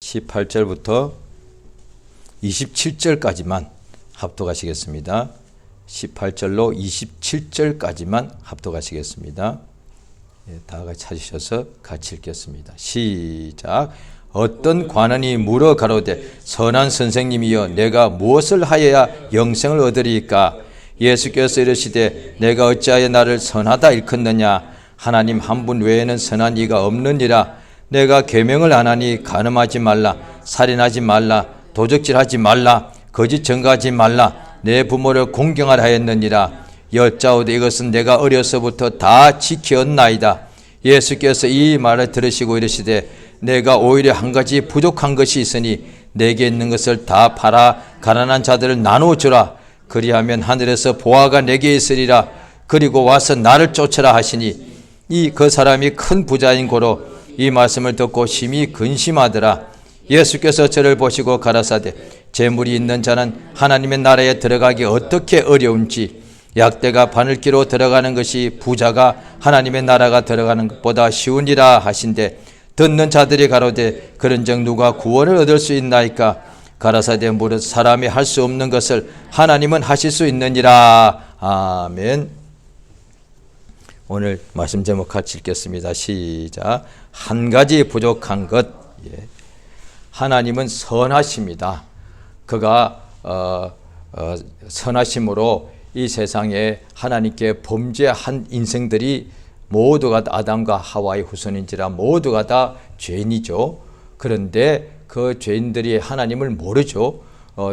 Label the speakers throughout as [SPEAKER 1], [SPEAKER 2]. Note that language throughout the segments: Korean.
[SPEAKER 1] 18절부터 27절까지만 합독하시겠습니다. 18절로 27절까지만 합독하시겠습니다. 다 같이 찾으셔서 같이 읽겠습니다. 시작. 어떤 관원이 물어 가로되 선한 선생님이여 내가 무엇을 하여야 영생을 얻으리이까? 예수께서 이르시되 내가 어찌하여 나를 선하다 일컫느냐? 하나님 한 분 외에는 선한 이가 없느니라. 내가 계명을 안 하니 간음하지 말라, 살인하지 말라, 도적질하지 말라, 거짓 증거하지 말라, 내 부모를 공경하라 하였느니라. 여짜오되 이것은 내가 어려서부터 다 지켰나이다. 예수께서 이 말을 들으시고 이르시되 내가 오히려 한 가지 부족한 것이 있으니 내게 있는 것을 다 팔아 가난한 자들을 나누어 주라. 그리하면 하늘에서 보화가 내게 있으리라. 그리고 와서 나를 쫓으라 하시니 그 사람이 큰 부자인 고로 이 말씀을 듣고 심히 근심하더라. 예수께서 저를 보시고 가라사대 재물이 있는 자는 하나님의 나라에 들어가기 어떻게 어려운지 약대가 바늘기로 들어가는 것이 부자가 하나님의 나라가 들어가는 것보다 쉬우니라 하신대 듣는 자들이 가로되 그런즉 누가 구원을 얻을 수 있나이까? 가라사대 무릇 사람이 할 수 없는 것을 하나님은 하실 수 있느니라. 아멘. 오늘 말씀 제목 같이 읽겠습니다. 시작. 한 가지 부족한 것. 하나님은 선하십니다. 그가 선하심으로 이 세상에 하나님께 범죄한 인생들이 모두가 아담과 하와의 후손인지라 모두가 다 죄인이죠. 그런데 그 죄인들이 하나님을 모르죠.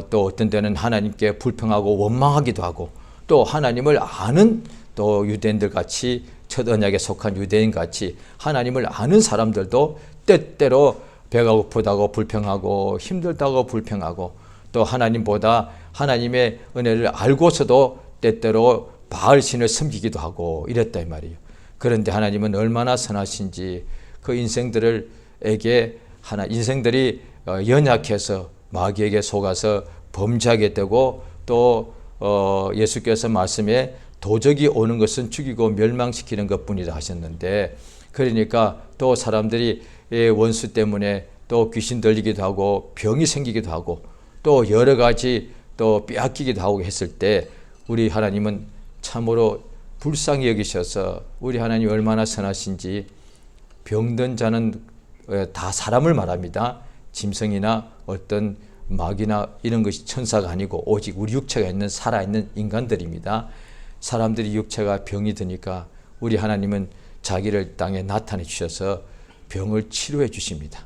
[SPEAKER 1] 또 어떤 때는 하나님께 불평하고 원망하기도 하고 또 하나님을 아는 또 유대인들 같이 첫 언약에 속한 유대인 같이 하나님을 아는 사람들도 때때로 배가 고프다고 불평하고 힘들다고 불평하고 또 하나님보다 하나님의 은혜를 알고서도 때때로 바알 신을 섬기기도 하고 이랬다 이 말이에요. 그런데 하나님은 얼마나 선하신지 그 인생들이 연약해서 마귀에게 속아서 범죄하게 되고 또 예수께서 말씀에 도적이 오는 것은 죽이고 멸망시키는 것뿐이라 하셨는데 그러니까 또 사람들이 원수 때문에 또 귀신 들리기도 하고 병이 생기기도 하고 또 여러 가지 또 빼앗기기도 하고 했을 때 우리 하나님은 참으로 불쌍히 여기셔서 우리 하나님이 얼마나 선하신지 병든 자는 다 사람을 말합니다. 짐승이나 어떤 마귀나 이런 것이 천사가 아니고 오직 우리 육체가 있는 살아있는 인간들입니다. 사람들이 육체가 병이 드니까 우리 하나님은 자기를 땅에 나타내 주셔서 병을 치료해 주십니다.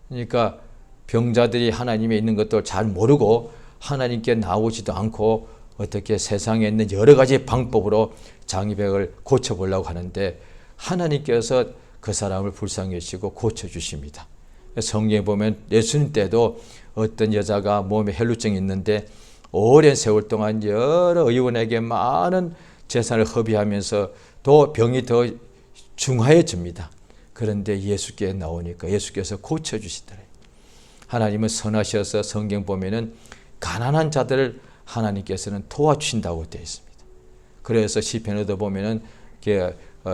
[SPEAKER 1] 그러니까 병자들이 하나님에 있는 것도 잘 모르고 하나님께 나오지도 않고 어떻게 세상에 있는 여러 가지 방법으로 장이백을 고쳐보려고 하는데 하나님께서 그 사람을 불쌍히 여시고 고쳐주십니다. 성경에 보면 예수님 때도 어떤 여자가 몸에 혈루증이 있는데 오랜 세월 동안 여러 의원에게 많은 재산을 허비하면서 또 병이 더 중하해집니다. 그런데 예수께 나오니까 예수께서 고쳐주시더래요. 하나님은 선하셔서 성경 보면은 가난한 자들을 하나님께서는 도와주신다고 되어 있습니다. 그래서 시편에도 보면은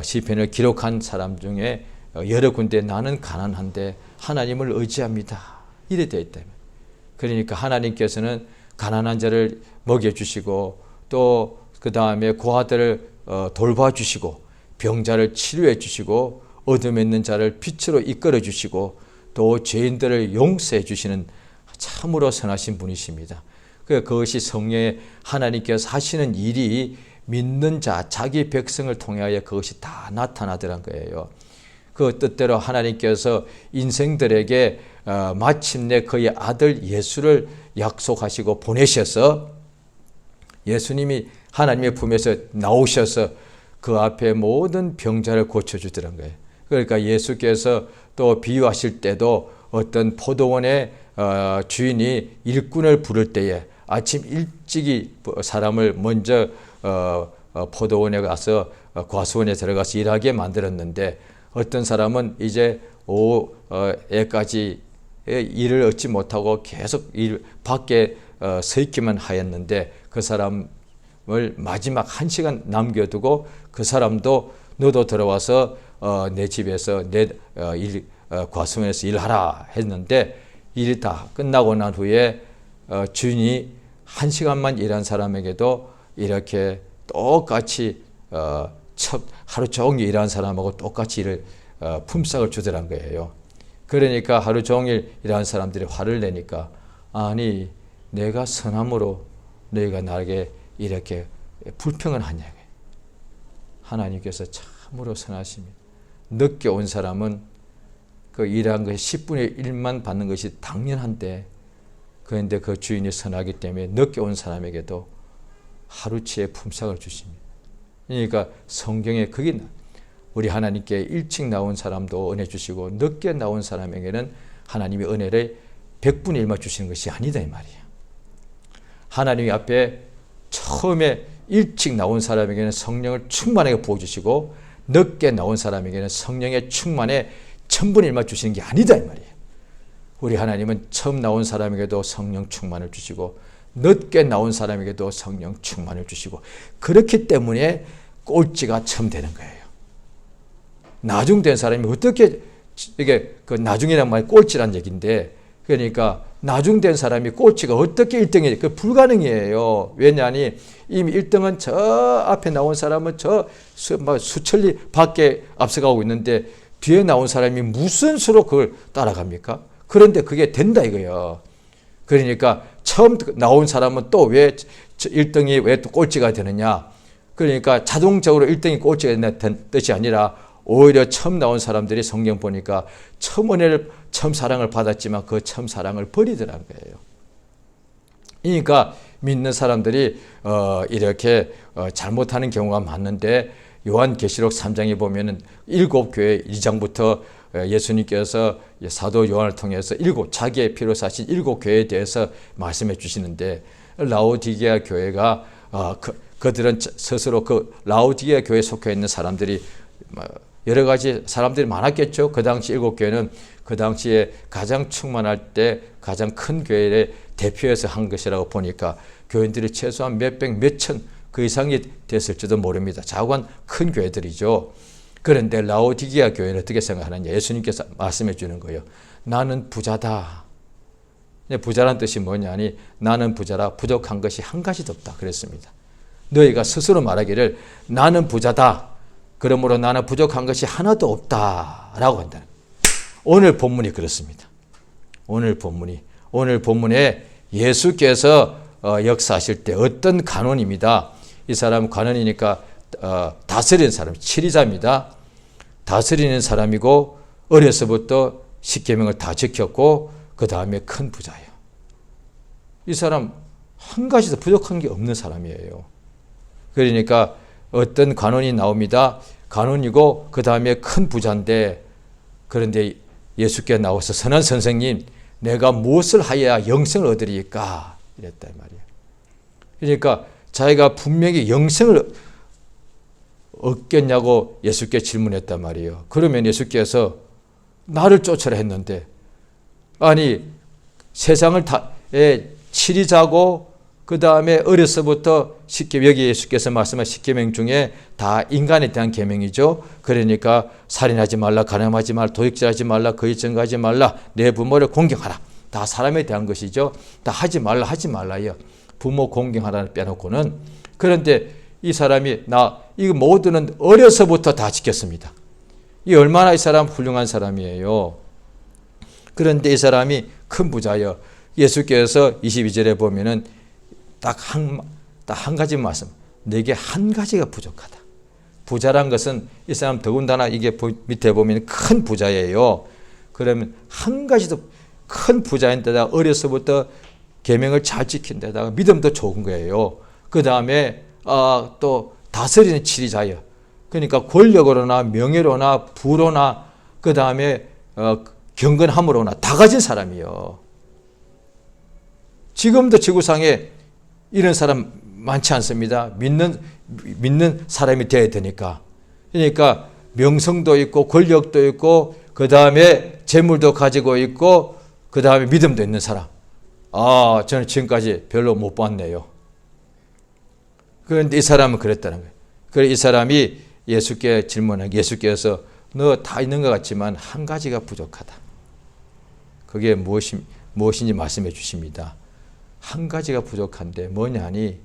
[SPEAKER 1] 시편을 기록한 사람 중에 여러 군데 나는 가난한데 하나님을 의지합니다. 이래 되어 있다. 그러니까 하나님께서는 가난한 자를 먹여주시고 또 그 다음에 고아들을 돌봐주시고 병자를 치료해 주시고 어둠에 있는 자를 빛으로 이끌어 주시고 또 죄인들을 용서해 주시는 참으로 선하신 분이십니다. 그것이 성령에 하나님께서 하시는 일이 믿는 자, 자기 백성을 통하여 그것이 다 나타나더란 거예요. 그 뜻대로 하나님께서 인생들에게 마침내 그의 아들 예수를 약속하시고 보내셔서 예수님이 하나님의 품에서 나오셔서 그 앞에 모든 병자를 고쳐주더란 거예요. 그러니까 예수께서 또 비유하실 때도 어떤 포도원의 주인이 일꾼을 부를 때에 아침 일찍이 사람을 먼저 포도원에 가서 과수원에 들어가서 일하게 만들었는데 어떤 사람은 이제 오후까지 일을 얻지 못하고 계속 밖에 서 있기만 하였는데 그 사람을 마지막 1시간 남겨두고 그 사람도 너도 들어와서 내 집에서 내 과수원에서 일하라 했는데 일이 다 끝나고 난 후에 주인이 1시간만 일한 사람에게도 이렇게 똑같이 하루 종일 일한 사람하고 똑같이 일을 품삯을 주더란 거예요. 그러니까 하루 종일 일하는 사람들이 화를 내니까 아니 내가 선함으로 너희가 나에게 이렇게 불평을 하냐. 하나님께서 참으로 선하십니다. 늦게 온 사람은 그 일한 것이 10분의 1만 받는 것이 당연한데 그런데 그 주인이 선하기 때문에 늦게 온 사람에게도 하루치의 품삯을 주십니다. 그러니까 성경에 그게 우리 하나님께 일찍 나온 사람도 은혜 주시고 늦게 나온 사람에게는 하나님의 은혜를 100분의 1만 주시는 것이 아니다 이 말이에요. 하나님 앞에 처음에 일찍 나온 사람에게는 성령을 충만하게 부어주시고 늦게 나온 사람에게는 성령의 충만에 1000분의 1만 주시는 게 아니다 이 말이에요. 우리 하나님은 처음 나온 사람에게도 성령 충만을 주시고 늦게 나온 사람에게도 성령 충만을 주시고 그렇기 때문에 꼴찌가 처음 되는 거예요. 나중된 사람이 어떻게 이게 그 나중이란 말이 꼴찌란 얘기인데 그러니까 나중된 사람이 꼴찌가 어떻게 1등이 그 불가능이에요. 왜냐하니 이미 1등은 저 앞에 나온 사람은 저 수천리 밖에 앞서가고 있는데 뒤에 나온 사람이 무슨 수로 그걸 따라갑니까? 그런데 그게 된다 이거예요. 그러니까 처음 나온 사람은 또 왜 1등이 왜 또 꼴찌가 되느냐? 그러니까 자동적으로 1등이 꼴찌가 된다는 뜻이 아니라 오히려 처음 나온 사람들이 성경 보니까 처음 은혜를 처음 사랑을 받았지만 그 처음 사랑을 버리더라는 거예요. 그러니까 믿는 사람들이 이렇게 잘못하는 경우가 많은데 요한계시록 3장에 보면은 7교회 2장부터 예수님께서 사도 요한을 통해서 자기의 피로 사신 7교회에 대해서 말씀해 주시는데 라오디게아 교회가 그들은 스스로 그 라오디게아 교회에 속해 있는 사람들이 여러 가지 사람들이 많았겠죠. 그 당시 7교회는 그 당시에 가장 충만할 때 가장 큰 교회를 대표해서 한 것이라고 보니까 교인들이 최소한 몇백 몇천 그 이상이 됐을지도 모릅니다. 자관 큰 교회들이죠. 그런데 라오디게아 교회는 어떻게 생각하느냐. 예수님께서 말씀해 주는 거예요. 나는 부자다. 부자란 뜻이 뭐냐니 나는 부자라 부족한 것이 한 가지도 없다 그랬습니다. 너희가 스스로 말하기를 나는 부자다. 그러므로 나는 부족한 것이 하나도 없다라고 한다. 오늘 본문이 그렇습니다. 오늘 본문에 예수께서 역사하실 때 어떤 간원입니다. 이 사람은 간원이니까 다스리는 사람, 치리자입니다. 다스리는 사람이고 어려서부터 십계명을 다 지켰고 그 다음에 큰 부자예요. 이 사람 한 가지도 부족한 게 없는 사람이에요. 그러니까 어떤 간원이 나옵니다. 간원이고 그 다음에 큰 부자인데 그런데 예수께 나와서 선한 선생님 내가 무엇을 하여야 영생을 얻으리까 이랬다 이 말이에요. 그러니까 자기가 분명히 영생을 얻겠냐고 예수께 질문했단 말이에요. 그러면 예수께서 나를 쫓으라 했는데 아니 세상을 다 치리자고 그 다음에 어려서부터 여기 예수께서 말씀한 십계명 중에 다 인간에 대한 계명이죠. 그러니까 살인하지 말라, 간음하지 말라, 도둑질하지 말라, 거짓 증거하지 말라, 내 부모를 공경하라. 다 사람에 대한 것이죠. 다 하지 말라요. 부모 공경하라를 빼놓고는. 그런데 이 사람이 이거 모두는 어려서부터 다 지켰습니다. 이 얼마나 이 사람 훌륭한 사람이에요. 그런데 이 사람이 큰 부자예요. 예수께서 22절에 보면은 딱 한 가지 말씀. 내게 한 가지가 부족하다. 부자란 것은 이 사람 더군다나 이게 밑에 보면 큰 부자예요. 그러면 한 가지도 큰 부자인데다가 어려서부터 계명을 잘 지킨 데다가 믿음도 좋은 거예요. 그 다음에 또 다스리는 치리자예요. 그러니까 권력으로나 명예로나 부로나 그 다음에 경건함으로나 다 가진 사람이에요. 지금도 지구상에 이런 사람 많지 않습니다. 믿는 사람이 되어야 되니까. 그러니까 명성도 있고 권력도 있고 그 다음에 재물도 가지고 있고 그 다음에 믿음도 있는 사람. 저는 지금까지 별로 못 봤네요. 그런데 이 사람은 그랬다는 거예요. 그래서 이 사람이 예수께 질문한 예수께서 너 다 있는 것 같지만 한 가지가 부족하다. 그게 무엇인지 말씀해 주십니다. 한 가지가 부족한데 뭐냐니,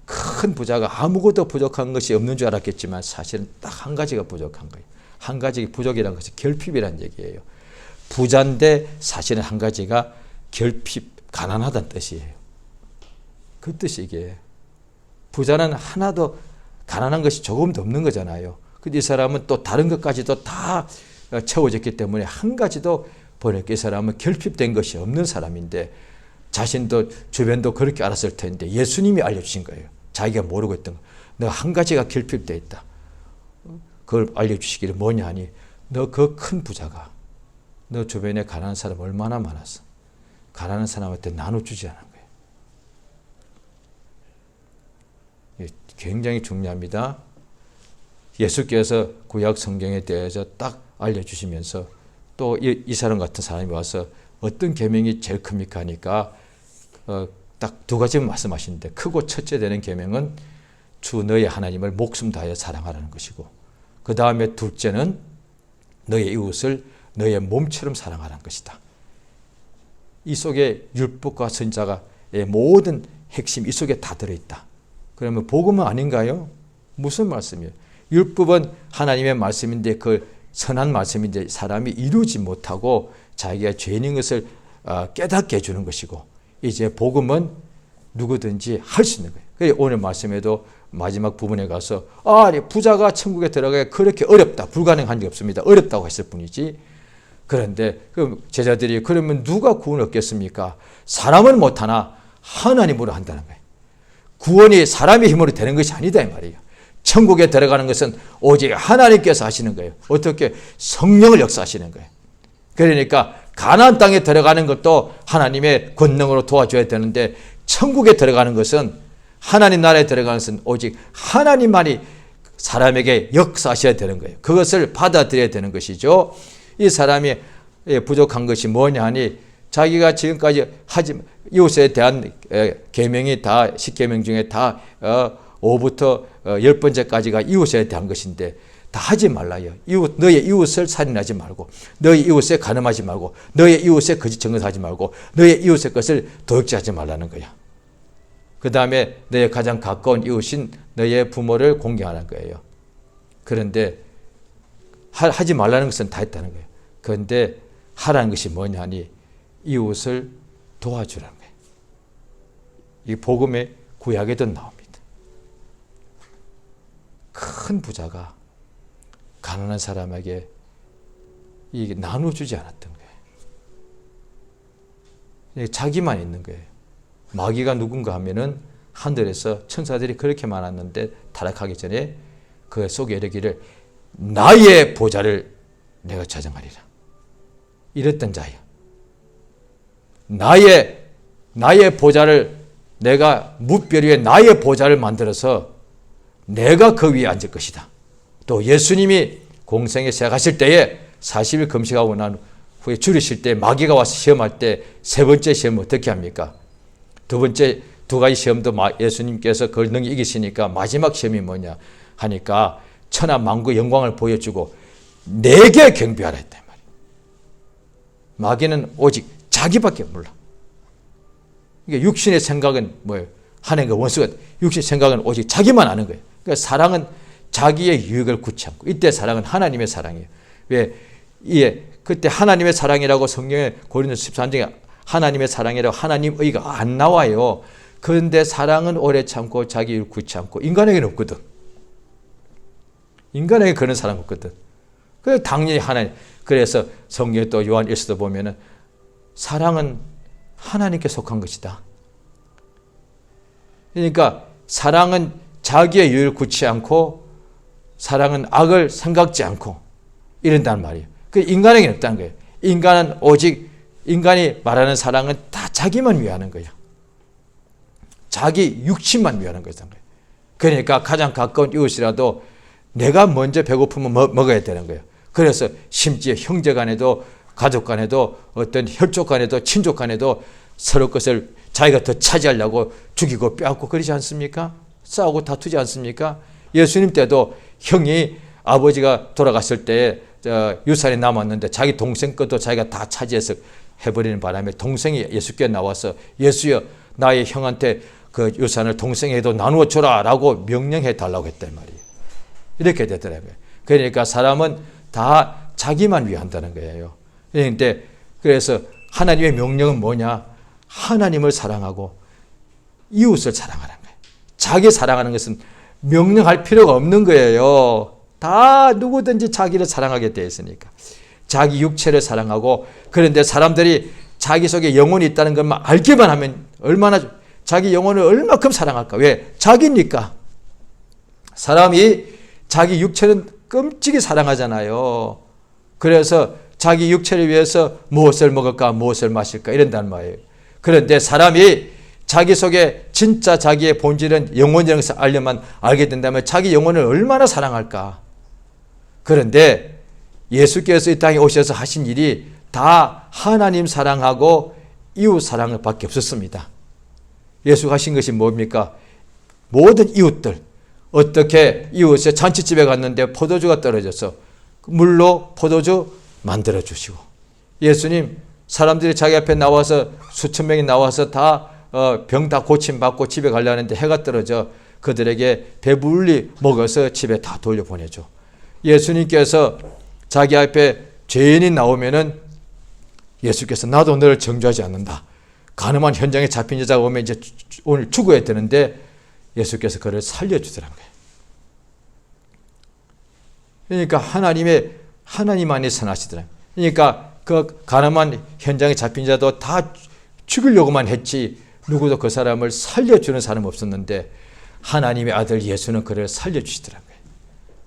[SPEAKER 1] 큰 부자가 아무것도 부족한 것이 없는 줄 알았겠지만 사실은 딱 한 가지가 부족한 거예요. 한 가지 부족이라는 것이 결핍이라는 얘기예요. 부자인데 사실은 한 가지가 결핍, 가난하다는 뜻이에요. 그 뜻이 이게. 부자는 하나도 가난한 것이 조금도 없는 거잖아요. 근데 이 사람은 또 다른 것까지도 다 채워졌기 때문에 한 가지도 보니까 이 사람은 결핍된 것이 없는 사람인데, 자신도 주변도 그렇게 알았을 텐데 예수님이 알려주신 거예요. 자기가 모르고 있던 거. 너 한 가지가 결핍되어 있다. 그걸 알려주시기를 뭐냐 하니, 너 그 큰 부자가 너 주변에 가난한 사람 얼마나 많았어. 가난한 사람한테 나눠주지 않은 거예요. 굉장히 중요합니다. 예수께서 구약 성경에 대해서 딱 알려주시면서 또 이 사람 같은 사람이 와서 어떤 계명이 제일 큽니까 하니까 딱 두 가지 말씀하시는데, 크고 첫째 되는 계명은 주 너의 하나님을 목숨 다하여 사랑하라는 것이고, 그 다음에 둘째는 너의 이웃을 너의 몸처럼 사랑하라는 것이다. 이 속에 율법과 선지자의 모든 핵심 이 속에 다 들어있다. 그러면 복음은 아닌가요? 무슨 말씀이에요? 율법은 하나님의 말씀인데, 그 선한 말씀인데 사람이 이루지 못하고 자기가 죄인인 것을 깨닫게 해주는 것이고, 이제 복음은 누구든지 할 수 있는 거예요. 그래서 오늘 말씀에도 마지막 부분에 가서 부자가 천국에 들어가기 그렇게 어렵다, 불가능한 게 없습니다. 어렵다고 했을 뿐이지. 그런데 제자들이 그러면 누가 구원을 얻겠습니까? 사람은 못하나 하나님으로 한다는 거예요. 구원이 사람의 힘으로 되는 것이 아니다 이 말이에요. 천국에 들어가는 것은 오직 하나님께서 하시는 거예요. 어떻게? 성령을 역사하시는 거예요. 그러니까 가나안 땅에 들어가는 것도 하나님의 권능으로 도와줘야 되는데, 천국에 들어가는 것은, 하나님 나라에 들어가는 것은 오직 하나님만이 사람에게 역사하셔야 되는 거예요. 그것을 받아들여야 되는 것이죠. 이 사람이 부족한 것이 뭐냐 하니, 자기가 지금까지 이웃에 대한 계명이 다 10계명 중에 다 5부터 10번째까지가 이웃에 대한 것인데 다 하지 말라요. 너의 이웃을 살인하지 말고, 너의 이웃에 간음하지 말고, 너의 이웃에 거짓 증거하지 말고, 너의 이웃의 것을 도둑질하지 말라는 거야. 그 다음에 너의 가장 가까운 이웃인 너의 부모를 공경하는 거예요. 그런데 하지 말라는 것은 다 했다는 거예요. 그런데 하라는 것이 뭐냐니, 이웃을 도와주라는 거예요. 이 복음의 구약에도 나옵니다. 큰 부자가 가난한 사람에게 이게 나눠주지 않았던 거예요. 자기만 있는 거예요. 마귀가 누군가 하면은 하늘에서 천사들이 그렇게 많았는데 타락하기 전에 그 속에 이르기를 나의 보좌를 내가 자정하리라. 이랬던 자예요. 나의 보좌를 내가 무별 위에 나의 보좌를 만들어서 내가 그 위에 앉을 것이다. 또 예수님이 공생에 시작하실 때에 40일 금식하고 난 후에 줄이실 때 마귀가 와서 시험할 때 세 번째 시험은 어떻게 합니까? 두 번째 두 가지 시험도 예수님께서 그걸 능히 이기시니까 마지막 시험이 뭐냐 하니까 천하 만국의 영광을 보여주고 내게 경배하라 했단 말이에요. 마귀는 오직 자기밖에 몰라. 그러니까 육신의 생각은 뭐예요? 하나님과 원수가, 육신의 생각은 오직 자기만 아는 거예요. 그러니까 사랑은 자기의 유익을 굳지 않고, 이때 사랑은 하나님의 사랑이에요. 왜? 그때 하나님의 사랑이라고 성경에 고린도서 13장에 하나님의 사랑이라고 하나님 의가 안 나와요. 그런데 사랑은 오래 참고 자기 유익을 굳지 않고, 인간에게는 없거든. 인간에게 그런 사랑 없거든. 그래서 당연히 하나님. 그래서 성경에 또 요한 1서도 보면은 사랑은 하나님께 속한 것이다. 그러니까 사랑은 자기의 유익을 굳지 않고, 사랑은 악을 생각지 않고 이런단 말이에요. 그 인간에게는 없다는 거예요. 인간은 오직, 인간이 말하는 사랑은 다 자기만 위하는 거예요. 자기 육신만 위하는 거예요. 그러니까 가장 가까운 이웃이라도 내가 먼저 배고프면 먹어야 되는 거예요. 그래서 심지어 형제 간에도, 가족 간에도, 어떤 혈족 간에도, 친족 간에도 서로 것을 자기가 더 차지하려고 죽이고 빼앗고 그러지 않습니까? 싸우고 다투지 않습니까? 예수님 때도 형이 아버지가 돌아갔을 때 유산이 남았는데 자기 동생 것도 자기가 다 차지해서 해버리는 바람에 동생이 예수께 나와서 예수여 나의 형한테 그 유산을 동생에게도 나누어 주라 라고 명령해 달라고 했단 말이에요. 이렇게 되더라고요. 그러니까 사람은 다 자기만 위한다는 거예요. 그런데 그래서 하나님의 명령은 뭐냐? 하나님을 사랑하고 이웃을 사랑하는 거예요. 자기 사랑하는 것은 명령할 필요가 없는 거예요. 다 누구든지 자기를 사랑하게 되어 있으니까. 자기 육체를 사랑하고, 그런데 사람들이 자기 속에 영혼이 있다는 것만 알기만 하면 얼마나 자기 영혼을 얼마큼 사랑할까? 왜? 자기니까. 사람이 자기 육체는 끔찍이 사랑하잖아요. 그래서 자기 육체를 위해서 무엇을 먹을까, 무엇을 마실까 이런단 말이에요. 그런데 사람이 자기 속에 진짜 자기의 본질은 영혼이라는 것을 알게 된다면 자기 영혼을 얼마나 사랑할까? 그런데 예수께서 이 땅에 오셔서 하신 일이 다 하나님 사랑하고 이웃 사랑을 밖에 없었습니다. 예수가 하신 것이 뭡니까? 모든 이웃들, 어떻게 이웃의 잔치집에 갔는데 포도주가 떨어져서 물로 포도주 만들어 주시고, 예수님 사람들이 자기 앞에 나와서 수천 명이 나와서 다 병 다 고침받고 집에 가려는데 해가 떨어져 그들에게 배불리 먹어서 집에 다 돌려보내죠. 예수님께서 자기 앞에 죄인이 나오면은 예수께서 나도 너를 정죄하지 않는다. 가늠한 현장에 잡힌 여자가 오면 이제 오늘 죽어야 되는데 예수께서 그를 살려주더라는 거예요. 그러니까 하나님만이 선하시더라. 그러니까 그 가늠한 현장에 잡힌 자도 다 죽이려고만 했지 누구도 그 사람을 살려주는 사람은 없었는데 하나님의 아들 예수는 그를 살려주시더라고요.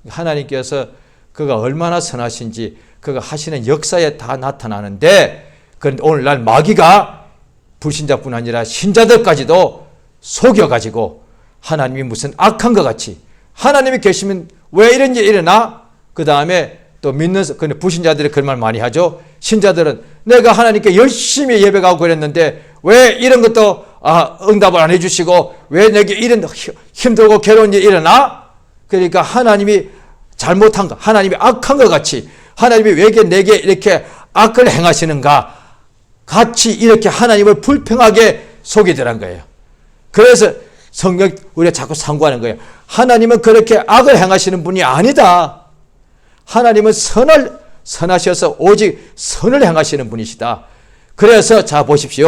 [SPEAKER 1] 하나님께서 그가 얼마나 선하신지 그가 하시는 역사에 다 나타나는데, 그런데 오늘날 마귀가 불신자뿐 아니라 신자들까지도 속여가지고 하나님이 무슨 악한 것 같이, 하나님이 계시면 왜 이런 일이 일어나? 그 다음에 또 믿는 불신자들이 그런 말 많이 하죠. 신자들은 내가 하나님께 열심히 예배가고 그랬는데 왜 이런 것도 응답을 안 해주시고 왜 내게 이런 힘들고 괴로운 일이 일어나? 그러니까 하나님이 잘못한 것, 하나님이 악한 것 같이, 하나님이 왜 내게 이렇게 악을 행하시는가 같이 이렇게 하나님을 불평하게 속이더란 거예요. 그래서 성경 우리가 자꾸 상고하는 거예요. 하나님은 그렇게 악을 행하시는 분이 아니다. 하나님은 선하셔서 오직 선을 행하시는 분이시다. 그래서 자 보십시오.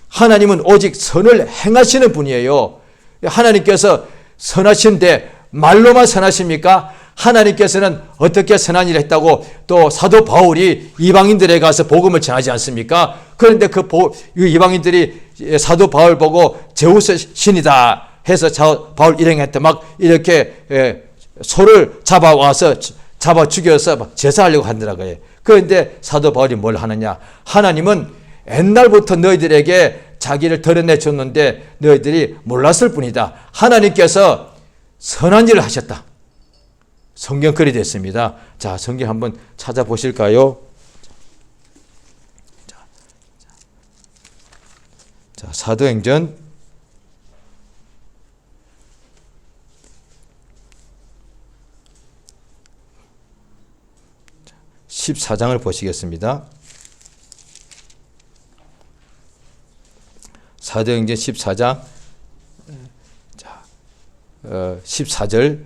[SPEAKER 1] 하나님은 오직 선을 행하시는 분이에요. 하나님께서 선하신데 말로만 선하십니까? 하나님께서는 어떻게 선한 일을 했다고 또 사도 바울이 이방인들에 가서 복음을 전하지 않습니까? 그런데 그 이방인들이 사도 바울 보고 제우스 신이다 해서 바울 일행한테 막 이렇게 소를 잡아와서 잡아 죽여서 막 제사하려고 하더라고요. 그런데 사도 바울이 뭘 하느냐? 하나님은 옛날부터 너희들에게 자기를 드러내 줬는데 너희들이 몰랐을 뿐이다. 하나님께서 선한 일을 하셨다. 성경 글이 됐습니다. 자, 성경 한번 찾아보실까요? 자, 사도행전 14장을 보시겠습니다. 사도행전 14장 14절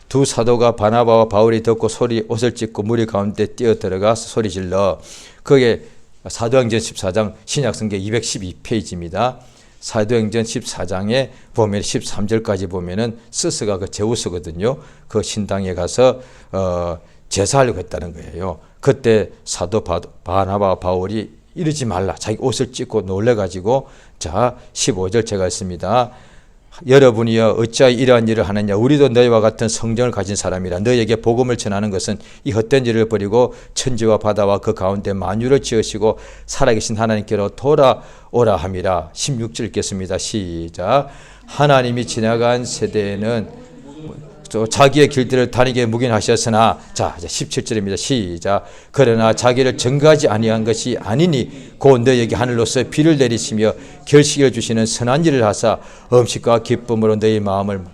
[SPEAKER 1] 두 사도가 바나바와 바울이 듣고 옷을 찢고 무리 가운데 뛰어들어가 소리질러. 그게 사도행전 14장 신약성경 212페이지입니다. 사도행전 14장에 보면 13절까지 보면은 스스가 그 제우스거든요. 그 신당에 가서 제사하려고 했다는 거예요. 그때 사도 바나바와 바울이 이러지 말라. 자기 옷을 찢고 놀래가지고 자 15절 제가 했습니다. 여러분이여 어찌하여 이러한 일을 하느냐. 우리도 너희와 같은 성정을 가진 사람이라. 너희에게 복음을 전하는 것은 이 헛된 일을 버리고 천지와 바다와 그 가운데 만유를 지으시고 살아계신 하나님께로 돌아오라 함이라. 16절 읽겠습니다. 시작. 하나님이 지나간 세대에는 또 자기의 길들을 다니게 묵인하셨으나, 자 17절입니다. 시작. 그러나 자기를 증거하지 아니한 것이 아니니 곧 너희에게 하늘로서 비를 내리시며 결식을 주시는 선한 일을 하사 음식과 기쁨으로 너희 마음을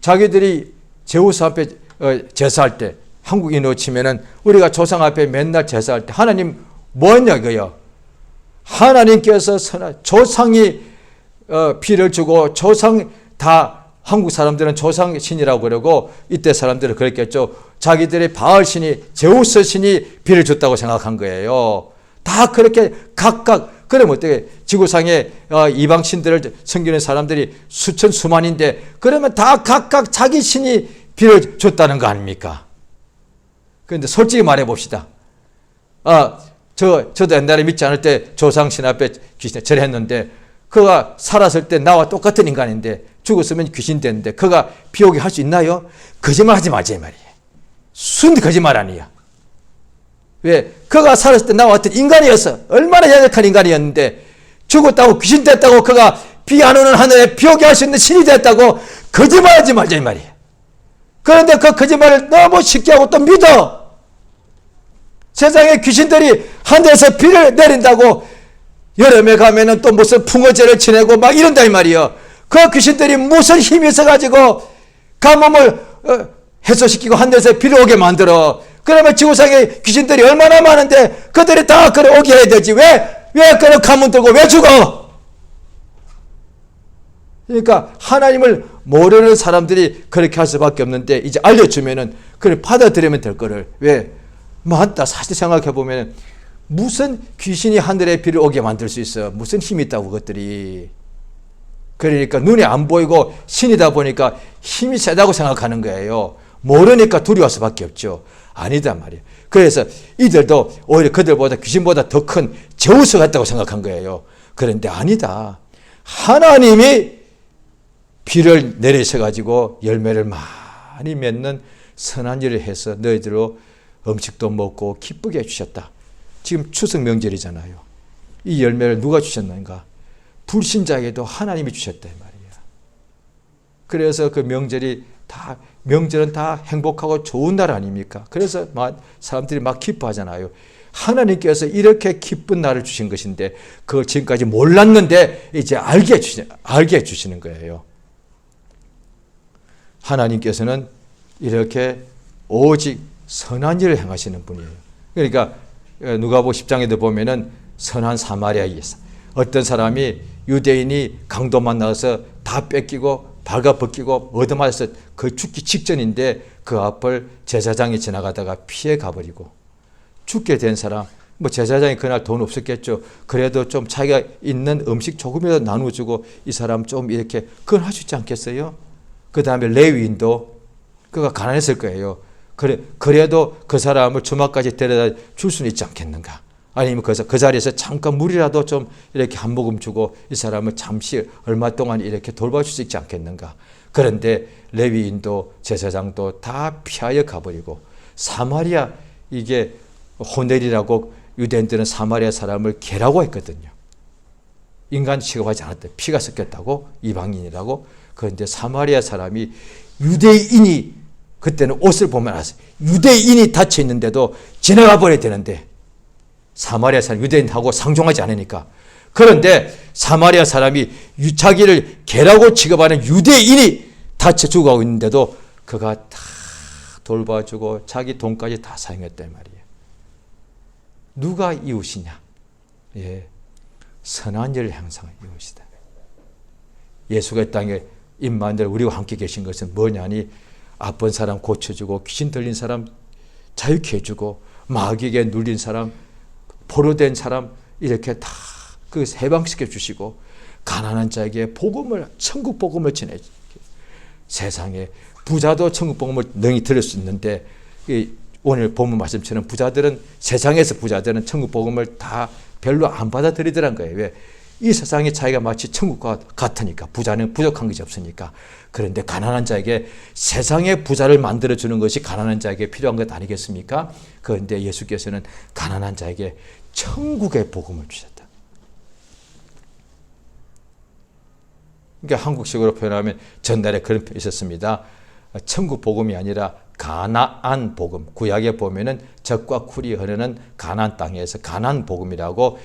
[SPEAKER 1] 자기들이 제우스 앞에 제사할 때, 한국인으로 치면은 우리가 조상 앞에 맨날 제사할 때 하나님 뭐냐 이거요. 하나님께서 조상이 피를 주고 조상 다 한국 사람들은 조상 신이라고 그러고 이때 사람들은 그랬겠죠. 자기들의 바알 신이 제우스 신이 피를 줬다고 생각한 거예요. 다 그렇게 각각 그러면 어떻게 지구상에 이방 신들을 섬기는 사람들이 수천 수만인데 그러면 다 각각 자기 신이 피를 줬다는 거 아닙니까? 그런데 솔직히 말해 봅시다. 저도 옛날에 믿지 않을 때 조상신 앞에 귀신에 절했는데 그가 살았을 때 나와 똑같은 인간인데 죽었으면 귀신 되는데 그가 비오게 할 수 있나요? 거짓말 하지 말자 이 말이에요. 순 거짓말 아니야. 왜? 그가 살았을 때 나와 같은 인간이었어. 얼마나 연약한 인간이었는데 죽었다고 귀신 됐다고 그가 비 안 오는 하늘에 비오게 할 수 있는 신이 됐다고 거짓말 하지 말자 이 말이에요. 그런데 그 거짓말을 너무 쉽게 하고 또 믿어. 세상에 귀신들이 하늘에서 비를 내린다고 여름에 가면은 또 무슨 풍어제를 지내고 막 이런다 이 말이에요. 그 귀신들이 무슨 힘이 있어가지고 가뭄을 해소시키고 하늘에서 비를 오게 만들어. 그러면 지구상에 귀신들이 얼마나 많은데 그들이 다 그래 오게 해야 되지. 왜 그런 가뭄 들고 왜 죽어? 그러니까 하나님을 모르는 사람들이 그렇게 할 수밖에 없는데 이제 알려주면은 그걸 받아들이면 될 거를. 왜? 맞다. 사실 생각해 보면 무슨 귀신이 하늘에 비를 오게 만들 수 있어? 무슨 힘이 있다고 그것들이. 그러니까 눈에 안 보이고 신이다 보니까 힘이 세다고 생각하는 거예요. 모르니까 두려워할 수밖에 없죠. 아니다 말이에요. 그래서 이들도 오히려 그들보다 귀신보다 더 큰 제우스 같다고 생각한 거예요. 그런데 아니다. 하나님이 비를 내리셔가지고 열매를 많이 맺는 선한 일을 해서 너희들로 음식도 먹고 기쁘게 해주셨다. 지금 추석 명절이잖아요. 이 열매를 누가 주셨는가? 불신자에게도 하나님이 주셨다 이 말이야. 그래서 그 명절은 다 행복하고 좋은 날 아닙니까? 그래서 사람들이 막 기뻐하잖아요. 하나님께서 이렇게 기쁜 날을 주신 것인데 그걸 지금까지 몰랐는데 이제 알게 해주시는 거예요. 하나님께서는 이렇게 오직 선한 일을 행하시는 분이에요. 그러니까 누가복음 10장에도 보면은 선한 사마리아에 어떤 사람이 유대인이 강도 만나서 다 뺏기고 발가벗기고 얻어맞아서 그 죽기 직전인데 그 앞을 제사장이 지나가다가 피해 가버리고 죽게 된 사람, 제사장이 그날 돈 없었겠죠. 그래도 좀 자기가 있는 음식 조금이라도 나눠주고 이 사람 좀 이렇게 그건 할 수 있지 않겠어요? 그 다음에 레위인도 그가 가난했을 거예요. 그래도 그 사람을 주막까지 데려다 줄 수는 있지 않겠는가? 아니면 그 자리에서 잠깐 물이라도 좀 이렇게 한 모금 주고 이 사람을 잠시 얼마 동안 이렇게 돌봐줄 수 있지 않겠는가? 그런데 레위인도 제사장도 다 피하여 가버리고 사마리아 이게 호넬이라고 유대인들은 사마리아 사람을 개라고 했거든요. 인간 취급하지 않았대. 피가 섞였다고 이방인이라고. 그런데 사마리아 사람이 유대인이 그때는 옷을 보면 알았어요. 유대인이 닫혀 있는데도 지나가 버려야 되는데 사마리아 사람 유대인하고 상종하지 않으니까. 그런데 사마리아 사람이 자기를 개라고 취급하는 유대인이 다쳐 죽어가고 있는데도 그가 다 돌봐주고 자기 돈까지 다 사용했단 말이에요. 누가 이웃이냐? 예, 선한 일을 행사한 이웃이다. 예수가 이 땅에 임마누엘 우리와 함께 계신 것은 뭐냐니 아픈 사람 고쳐주고 귀신 들린 사람 자유케 해주고 마귀에게 눌린 사람 포로된 사람 이렇게 다 그 해방시켜 주시고 가난한 자에게 복음을 천국 복음을 전해 세상에 부자도 천국 복음을 능히 들을 수 있는데 오늘 본문 말씀처럼 세상에서 부자들은 천국 복음을 다 별로 안 받아들이더란 거예요. 왜? 이 세상의 자기가 마치 천국과 같으니까 부자는 부족한 것이 없으니까. 그런데 가난한 자에게 세상의 부자를 만들어주는 것이 가난한 자에게 필요한 것 아니겠습니까? 그런데 예수께서는 가난한 자에게 천국의 복음을 주셨다. 그러니까 한국식으로 표현하면 전날에 그런 표현이 있었습니다. 천국 복음이 아니라 가나안 복음. 구약에 보면은 적과 쿨이 흐르는 가나안 땅에서 가나안 복음이라고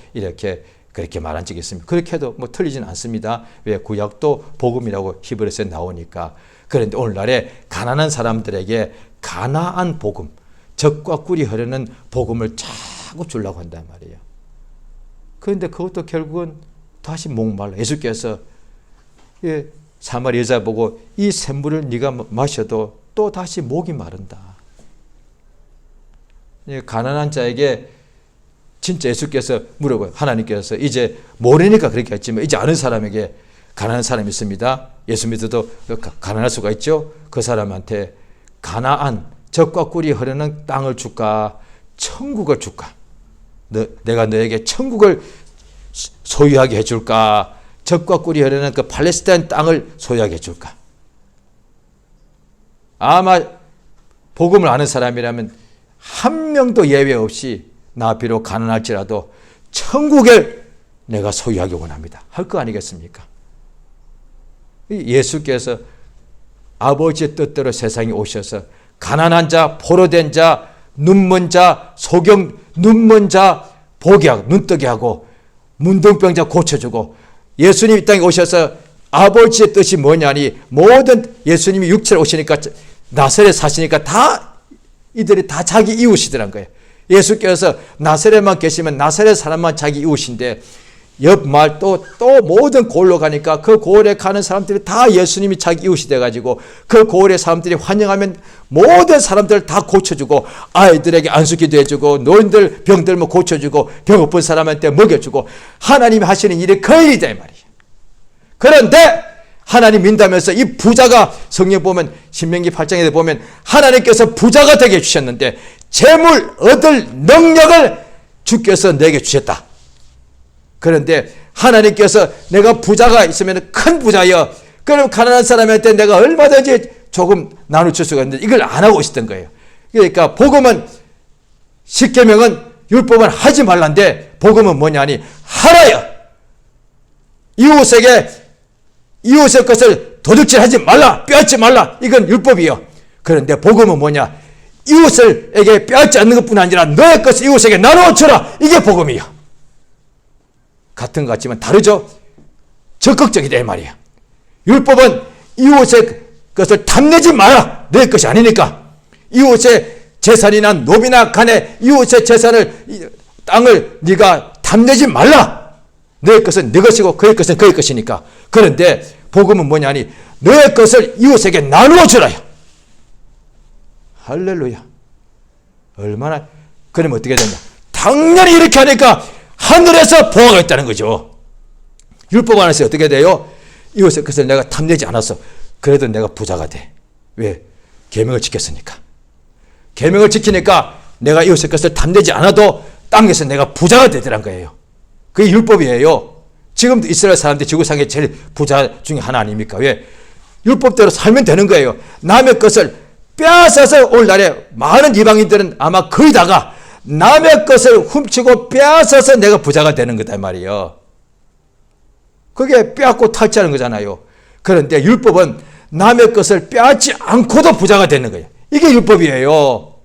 [SPEAKER 1] 그렇게 말한 적이 있습니다. 그렇게 해도 틀리진 않습니다. 왜? 구약도 복음이라고 히브리서에 나오니까. 그런데 오늘날에 가난한 사람들에게 가나안 복음, 젖과 꿀이 흐르는 복음을 자꾸 주려고 한단 말이에요. 그런데 그것도 결국은 다시 목말라. 예수께서 사마리 여자 보고 이 샘물을 네가 마셔도 또 다시 목이 마른다. 가난한 자에게 진짜 예수께서 물어봐요. 하나님께서 이제 모르니까 그렇게 했지만 이제 아는 사람에게 가난한 사람이 있습니다. 예수 믿어도 가난할 수가 있죠. 그 사람한테 가나안 젖과 꿀이 흐르는 땅을 줄까 천국을 줄까? 내가 너에게 천국을 소유하게 해줄까? 젖과 꿀이 흐르는 그 팔레스타인 땅을 소유하게 해줄까? 아마 복음을 아는 사람이라면 한 명도 예외 없이 나 비록 가난할지라도 천국을 내가 소유하기 원합니다. 할 거 아니겠습니까? 예수께서 아버지의 뜻대로 세상에 오셔서 가난한 자, 포로된 자, 눈먼 자, 눈먼 자 보게 하고 눈뜨게 하고 문둥병자 고쳐주고 예수님이 이 땅에 오셔서 아버지의 뜻이 뭐냐니 모든 예수님이 육체로 오시니까 나사렛 사시니까 다 이들이 다 자기 이웃이더란 거예요. 예수께서 나사렛만 계시면 나사렛 사람만 자기 이웃인데 옆 마을 또 모든 고을로 가니까 그 고을에 가는 사람들이 다 예수님이 자기 이웃이 돼가지고 그 고을의 사람들이 환영하면 모든 사람들을 다 고쳐주고 아이들에게 안수기도 해주고 노인들 병들면 고쳐주고 배고픈 사람한테 먹여주고 하나님이 하시는 일이 그 일이다 이 말이에요. 그런데 하나님 민다면서 이 부자가 성경 보면 신명기 8장에 보면 하나님께서 부자가 되게 해주셨는데 재물 얻을 능력을 주께서 내게 주셨다. 그런데 하나님께서 내가 부자가 있으면 큰 부자여 그럼 가난한 사람한테 내가 얼마든지 조금 나눠줄 수가 있는데 이걸 안 하고 있었던 거예요. 그러니까 복음은 십계명은 율법은 하지 말란데 복음은 뭐냐니 하라요. 이웃의 것을 도둑질하지 말라, 빼앗지 말라. 이건 율법이요. 그런데 복음은 뭐냐? 이웃에게 빼앗지 않는 것뿐 아니라 너의 것을 이웃에게 나누어 주라. 이게 복음이요. 같은 것 같지만 다르죠? 적극적이다 이 말이야. 율법은 이웃의 것을 탐내지 마라. 너의 것이 아니니까. 이웃의 재산이나 노비나 간에 이웃의 재산을 땅을 네가 탐내지 말라. 너의 것은 네 것이고 그의 것은 그의 것이니까. 그런데 복음은 뭐냐니 너의 것을 이웃에게 나누어 주라요. 할렐루야. 얼마나 그러면 어떻게 된다? 당연히 이렇게 하니까 하늘에서 보호가 있다는 거죠. 율법 안에서 어떻게 돼요? 이웃의 것을 내가 탐내지 않았어. 그래도 내가 부자가 돼. 왜? 계명을 지켰으니까. 계명을 지키니까 내가 이웃의 것을 탐내지 않아도 땅에서 내가 부자가 되더란 거예요. 그게 율법이에요. 지금도 이스라엘 사람들이 지구상의 제일 부자 중에 하나 아닙니까? 왜? 율법대로 살면 되는 거예요. 남의 것을 빼앗아서 오늘날에 많은 이방인들은 아마 거의 다가 남의 것을 훔치고 빼앗아서 내가 부자가 되는 거다 말이에요. 그게 빼앗고 탈취하는 거잖아요. 그런데 율법은 남의 것을 빼앗지 않고도 부자가 되는 거예요. 이게 율법이에요.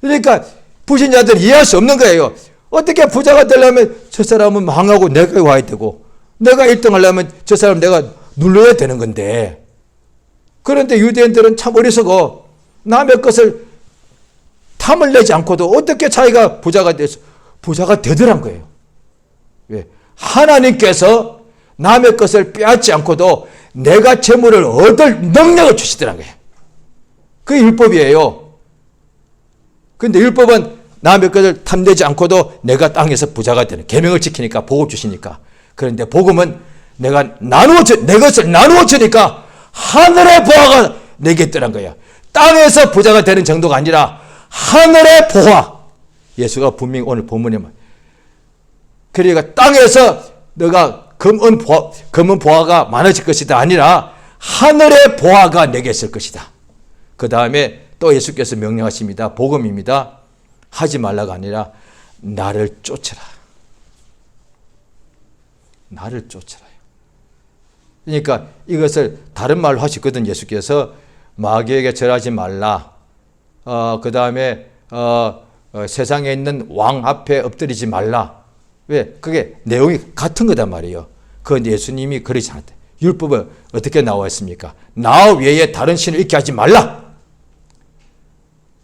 [SPEAKER 1] 그러니까 불신자들은 이해할 수 없는 거예요. 어떻게 부자가 되려면 저 사람은 망하고 내가 와야 되고 내가 1등 하려면 저 사람 내가 눌러야 되는 건데 그런데 유대인들은 참 어리석어. 남의 것을 탐을 내지 않고도 어떻게 자기가 부자가 돼서 부자가 되더란 거예요. 왜? 하나님께서 남의 것을 빼앗지 않고도 내가 재물을 얻을 능력을 주시더란 거예요. 그게 율법이에요. 그런데 율법은 남의 것을 탐내지 않고도 내가 땅에서 부자가 되는 계명을 지키니까 복을 주시니까. 그런데 복음은 내가 내 것을 나누어 주니까 하늘의 보화가 내게 있더란 거야. 땅에서 부자가 되는 정도가 아니라 하늘의 보화. 예수가 분명히 오늘 본문에 그러니까 땅에서 너가 금은 보화가 많아질 것이다 아니라 하늘의 보화가 내게 있을 것이다. 그 다음에 또 예수께서 명령하십니다. 복음입니다. 하지 말라가 아니라 나를 쫓으라. 나를 쫓으라. 그러니까 이것을 다른 말로 하시거든. 예수께서 마귀에게 절하지 말라. 그 다음에 세상에 있는 왕 앞에 엎드리지 말라. 왜? 그게 내용이 같은 거단 말이에요. 그건 예수님이 그러지 않았대. 율법에 어떻게 나와 있습니까? 나 외에 다른 신을 있게 하지 말라.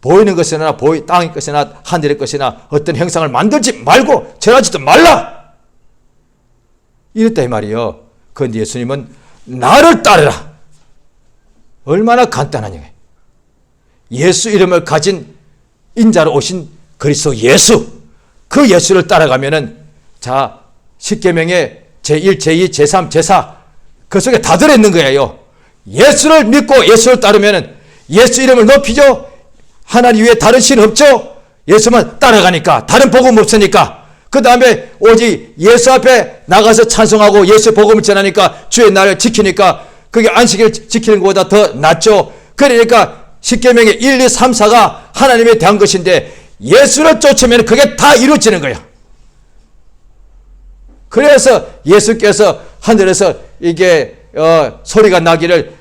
[SPEAKER 1] 보이는 것이나 땅의 것이나 하늘의 것이나 어떤 형상을 만들지 말고 절하지도 말라. 이랬다 이 말이에요. 그런데 예수님은 나를 따르라. 얼마나 간단하냐. 예수 이름을 가진 인자로 오신 그리스도 예수, 그 예수를 따라가면은 자 십계명의 제1, 제2, 제3, 제4 그 속에 다 들어있는 거예요. 예수를 믿고 예수를 따르면은 예수 이름을 높이죠. 하나님 외에 다른 신 없죠. 예수만 따라가니까 다른 복음 없으니까 그 다음에 오직 예수 앞에 나가서 찬송하고 예수 복음을 전하니까 주의 날을 지키니까 그게 안식일 지키는 것보다 더 낫죠. 그러니까 십계명의 1, 2, 3, 4가 하나님에 대한 것인데 예수를 쫓으면 그게 다 이루어지는 거야. 그래서 예수께서 하늘에서 이게 소리가 나기를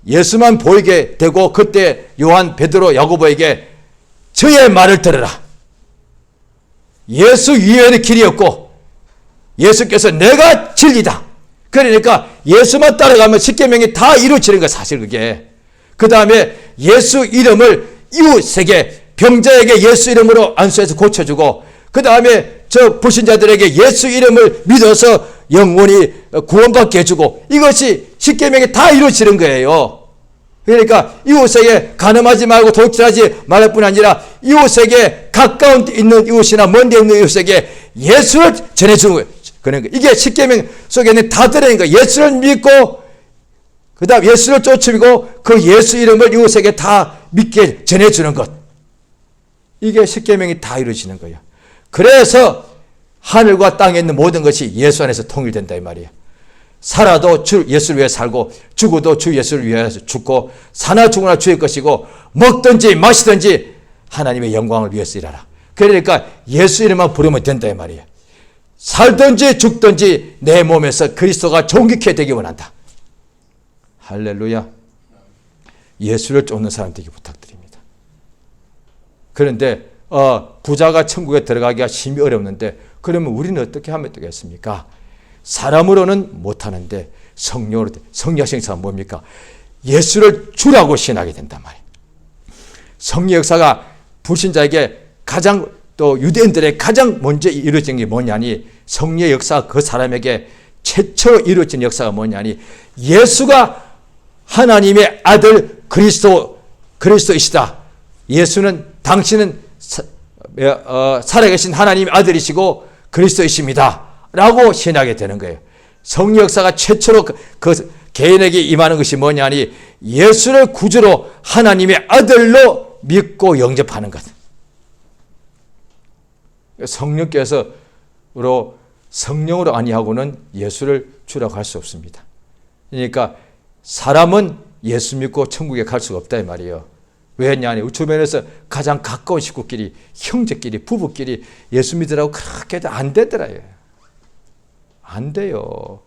[SPEAKER 1] 예수만 보이게 되고 그때 요한, 베드로, 야고보에게 저의 말을 들으라. 예수 이외에는 길이 없고 예수께서 내가 진리다. 그러니까 예수만 따라가면 십계명이 다 이루어지는 거야. 사실 그게. 그 다음에 예수 이름을 이웃에게 병자에게 예수 이름으로 안수해서 고쳐주고 그 다음에 저 불신자들에게 예수 이름을 믿어서 영원히 구원받게 해주고 이것이 십계명이 다 이루어지는 거예요. 그러니까 이웃에게 간음하지 말고 도둑질하지 말할 뿐 아니라 이웃에게 가까운 데 있는 이웃이나 먼 데 있는 이웃에게 예수를 전해주는 거예요. 그러니까 이게 십계명 속에는 다 들어있는 거예요. 예수를 믿고 그 다음 예수를 쫓으고 그 예수 이름을 이웃에게 다 믿게 전해주는 것. 이게 십계명이 다 이루어지는 거예요. 그래서 하늘과 땅에 있는 모든 것이 예수 안에서 통일된다 이 말이에요. 살아도 주 예수를 위해 살고 죽어도 주 예수를 위해서 죽고 사나 죽으나 주의 것이고 먹든지 마시든지 하나님의 영광을 위해서 일하라. 그러니까 예수 이름만 부르면 된다 이 말이에요. 살든지 죽든지 내 몸에서 그리스도가 존귀케 되기 원한다. 할렐루야. 예수를 쫓는 사람 되기 부탁드립니다. 그런데 부자가 천국에 들어가기가 심히 어렵는데 그러면 우리는 어떻게 하면 되겠습니까? 사람으로는 못하는데 성령으로, 성령 역사가 뭡니까? 예수를 주라고 신하게 된단 말이에요. 성령 역사가 불신자에게 가장 또 유대인들의 가장 먼저 이루어진 게 뭐냐니 성령 역사가 그 사람에게 최초로 이루어진 역사가 뭐냐니 예수가 하나님의 아들 그리스도이시다. 예수는 당신은 살아계신 하나님의 아들이시고 그리스도이십니다. 라고 신하게 되는 거예요. 성령 역사가 최초로 그 개인에게 임하는 것이 뭐냐니 예수를 구주로 하나님의 아들로 믿고 영접하는 것. 성령께서로 성령으로 아니하고는 예수를 주라고 할 수 없습니다. 그러니까 사람은 예수 믿고 천국에 갈 수가 없다 이 말이에요. 왜냐하니 우리 주변에서 가장 가까운 식구끼리 형제끼리 부부끼리 예수 믿으라고 그렇게 해도 안 되더라요. 안 돼요.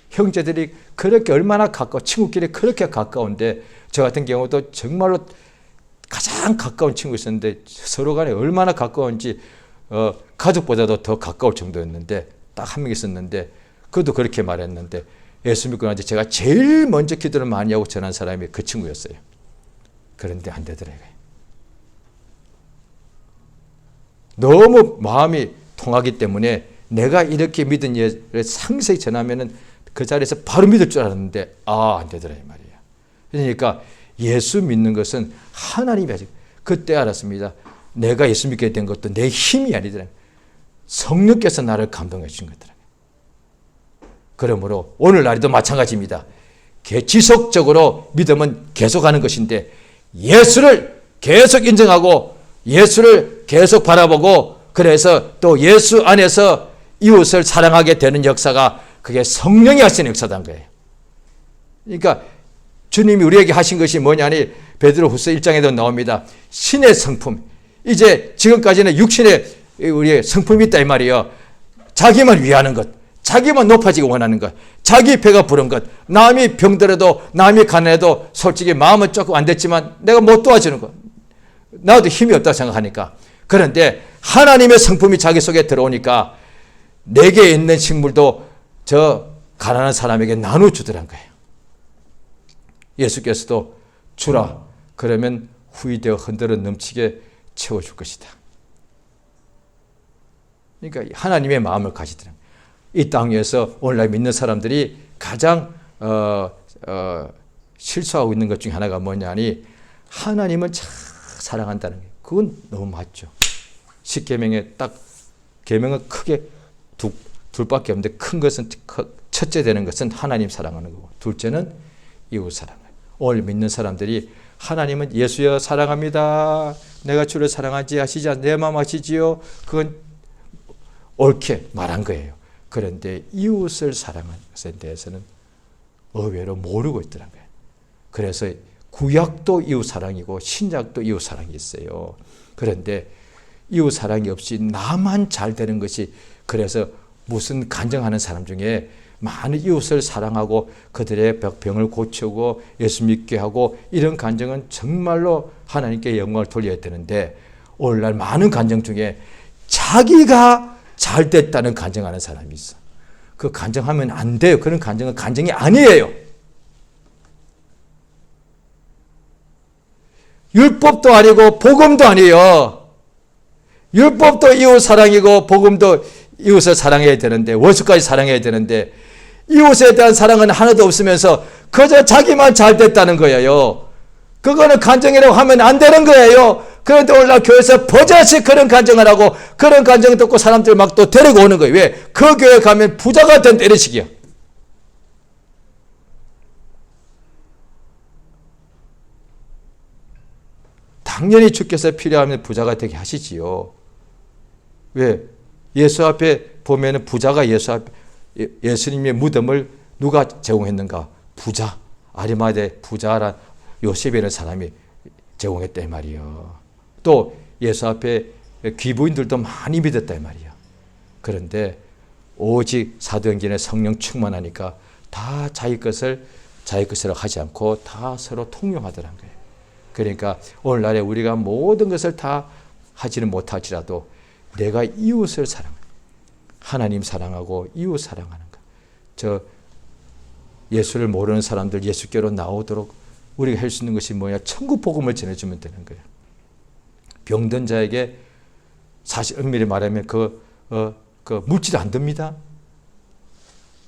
[SPEAKER 1] 형제들이 그렇게 얼마나 가까워 친구끼리 그렇게 가까운데 저 같은 경우도 정말로 가장 가까운 친구 있었는데 서로 간에 얼마나 가까운지 가족보다도 더 가까울 정도였는데 딱 한 명 있었는데 그것도 그렇게 말했는데 예수 믿고 나서 제가 제일 먼저 기도를 많이 하고 전한 사람이 그 친구였어요. 그런데 안 되더라고요. 너무 마음이 통하기 때문에 내가 이렇게 믿은 예를 상세히 전하면은 그 자리에서 바로 믿을 줄 알았는데 안 되더라 이 말이에요. 그러니까 예수 믿는 것은 하나님이 하지. 그때 알았습니다. 내가 예수 믿게 된 것도 내 힘이 아니더라. 성령께서 나를 감동해 주신 거더라. 그러므로 오늘날에도 마찬가지입니다. 지속적으로 믿음은 계속하는 것인데 예수를 계속 인정하고 예수를 계속 바라보고 그래서 또 예수 안에서 이웃을 사랑하게 되는 역사가 그게 성령이 하시는 역사단 거예요. 그러니까 주님이 우리에게 하신 것이 뭐냐니 베드로후서 1장에도 나옵니다. 신의 성품. 이제 지금까지는 육신의 우리의 성품이 있다 이 말이에요. 자기만 위하는 것, 자기만 높아지기 원하는 것, 자기 배가 부른 것, 남이 병들어도 남이 가난해도 솔직히 마음은 조금 안 됐지만 내가 못 도와주는 것, 나도 힘이 없다고 생각하니까. 그런데 하나님의 성품이 자기 속에 들어오니까 내게 있는 식물도 저 가난한 사람에게 나눠주더란 거예요. 예수께서도 주라, 그러면 후이되어 흔들어 넘치게 채워줄 것이다. 그러니까 하나님의 마음을 가지더라. 이 땅에서 오늘날 믿는 사람들이 가장 실수하고 있는 것 중에 하나가 뭐냐니, 하나님은 참 사랑한다는 거예요. 그건 너무 맞죠. 10계명에 딱 계명은 크게 둘밖에 없는데, 큰 것은, 첫째 되는 것은 하나님 사랑하는 거고, 둘째는 이웃 사랑을. 오늘 믿는 사람들이 하나님은 예수여 사랑합니다, 내가 주를 사랑하지 하시지 않, 내 마음 아시지요, 그건 옳게 말한 거예요. 그런데 이웃을 사랑하는 것에 대해서는 의외로 모르고 있더란 거예요. 그래서 구약도 이웃 사랑이고 신약도 이웃 사랑이 있어요. 그런데 이웃 사랑이 없이 나만 잘 되는 것이, 그래서 무슨 간증하는 사람 중에 많은 이웃을 사랑하고 그들의 병을 고치고 예수 믿게 하고, 이런 간증은 정말로 하나님께 영광을 돌려야 되는데, 오늘날 많은 간증 중에 자기가 잘 됐다는 간증하는 사람이 있어. 그 간증하면 안 돼요. 그런 간증은 간증이 아니에요. 율법도 아니고 복음도 아니에요. 율법도 이웃 사랑이고 복음도 이웃을 사랑해야 되는데, 원수까지 사랑해야 되는데, 이웃에 대한 사랑은 하나도 없으면서 그저 자기만 잘 됐다는 거예요. 그거는 간증이라고 하면 안 되는 거예요. 그런데 오늘날 교회에서 버젓이 그런 간증을 하고, 그런 간증을 듣고 사람들 막 또 데리고 오는 거예요. 왜? 그 교회 가면 부자가 된 때리식이야. 당연히 주께서 필요하면 부자가 되게 하시지요. 왜? 예수 앞에 보면은 부자가 예수님의 무덤을 누가 제공했는가? 부자, 아리마대 부자란 요셉이라는 사람이 제공했단 말이에요. 또 예수 앞에 귀부인들도 많이 믿었단 말이에요. 그런데 오직 사도행전에 성령 충만하니까 다 자기 것이라고 하지 않고 다 서로 통용하더란 거예요. 그러니까 오늘날에 우리가 모든 것을 다 하지는 못할지라도 내가 이웃을 사랑하는, 하나님 사랑하고 이웃 사랑하는 것. 저 예수를 모르는 사람들 예수께로 나오도록 우리가 할 수 있는 것이 뭐냐? 천국 복음을 전해주면 되는 거예요. 병든 자에게 사실 엄밀히 말하면 그 물질 안 듭니다.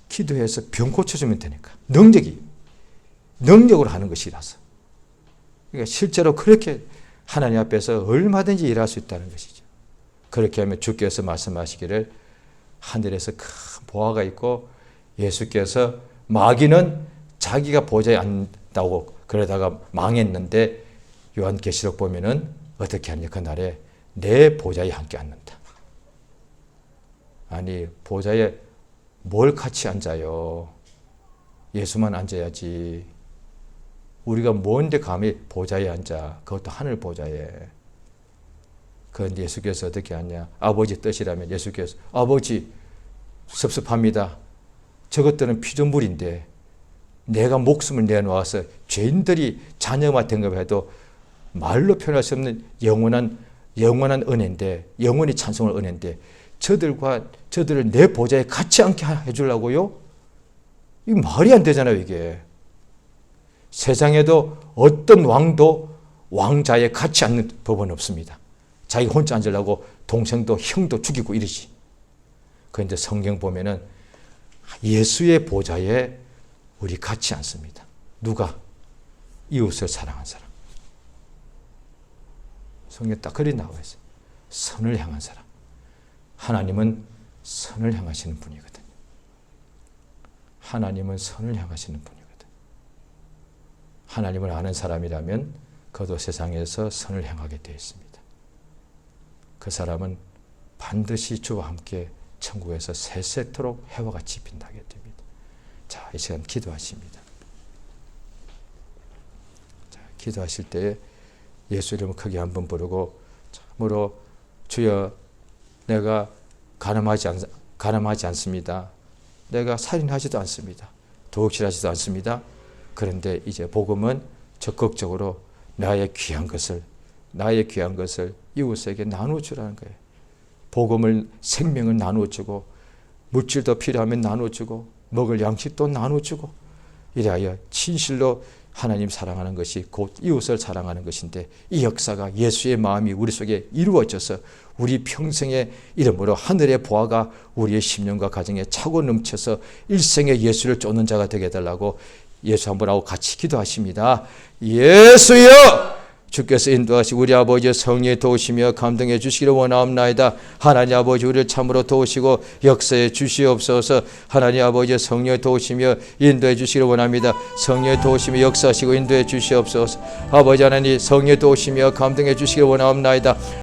[SPEAKER 1] 기도해서 병 고쳐주면 되니까. 능력으로 하는 것이라서. 그러니까 실제로 그렇게 하나님 앞에서 얼마든지 일할 수 있다는 것이죠. 그렇게 하면 주께서 말씀하시기를 하늘에서 큰 보화가 있고, 예수께서 마귀는 자기가 보좌에 앉다고 그러다가 망했는데, 요한계시록 보면은 어떻게 하냐, 그날에 내 보좌에 함께 앉는다. 아니, 보좌에 뭘 같이 앉아요? 예수만 앉아야지. 우리가 뭔데 감히 보좌에 앉아? 그것도 하늘 보좌에. 그런데 예수께서 어떻게 하냐? 아버지 뜻이라면 예수께서, 아버지 섭섭합니다. 저것들은 피조물인데 내가 목숨을 내놓아서 죄인들이 자녀가 된 것 해도 말로 표현할 수 없는 영원한 은혜인데, 영원히 찬송할 은혜인데, 저들을 내 보좌에 같이 앉게 해주려고요? 이거 말이 안 되잖아요, 이게. 세상에도 어떤 왕도 왕자에 같이 앉는 법은 없습니다. 자기 혼자 앉으려고 동생도 형도 죽이고 이러지. 그런데 성경 보면은 예수의 보좌에 우리 같이 앉습니다. 누가? 이웃을 사랑한 사람. 성경에 딱 그리 나와 있어요. 선을 향한 사람. 하나님은 선을 향하시는 분이거든요. 하나님은 선을 향하시는 분이거든요. 하나님을 아는 사람이라면 그도 세상에서 선을 향하게 되어 있습니다. 그 사람은 반드시 주와 함께 천국에서 세세토록 해와 같이 빛나게 됩니다. 자, 이 시간 기도하십니다. 자, 기도하실 때에 예수 이름을 크게 한번 부르고, 참으로 주여, 내가 가늠하지 않습니다. 내가 살인하지도 않습니다. 도둑질하지도 않습니다. 그런데 이제 복음은 적극적으로 나의 귀한 것을 이웃에게 나눠주라는 거예요. 복음을, 생명을 나눠주고, 물질도 필요하면 나눠주고, 먹을 양식도 나눠주고 이래하여 진실로 하나님 사랑하는 것이 곧 이웃을 사랑하는 것인데, 이 역사가 예수의 마음이 우리 속에 이루어져서 우리 평생의 이름으로 하늘의 보화가 우리의 심령과 가정에 차고 넘쳐서 일생에 예수를 쫓는 자가 되게 해달라고 예수 한번 하고 같이 기도하십니다. 예수여, 주께서 인도하시고 우리 아버지의 성령의 도우시며 감동해 주시기를 원하옵나이다. 하나님 아버지, 우리를 참으로 도우시고 역사해 주시옵소서. 하나님 아버지의 성령의 도우시며 인도해 주시기를 원합니다. 성령의 도우시며 역사하시고 인도해 주시옵소서. 아버지 하나님, 성령의 도우시며 감동해 주시기를 원하옵나이다.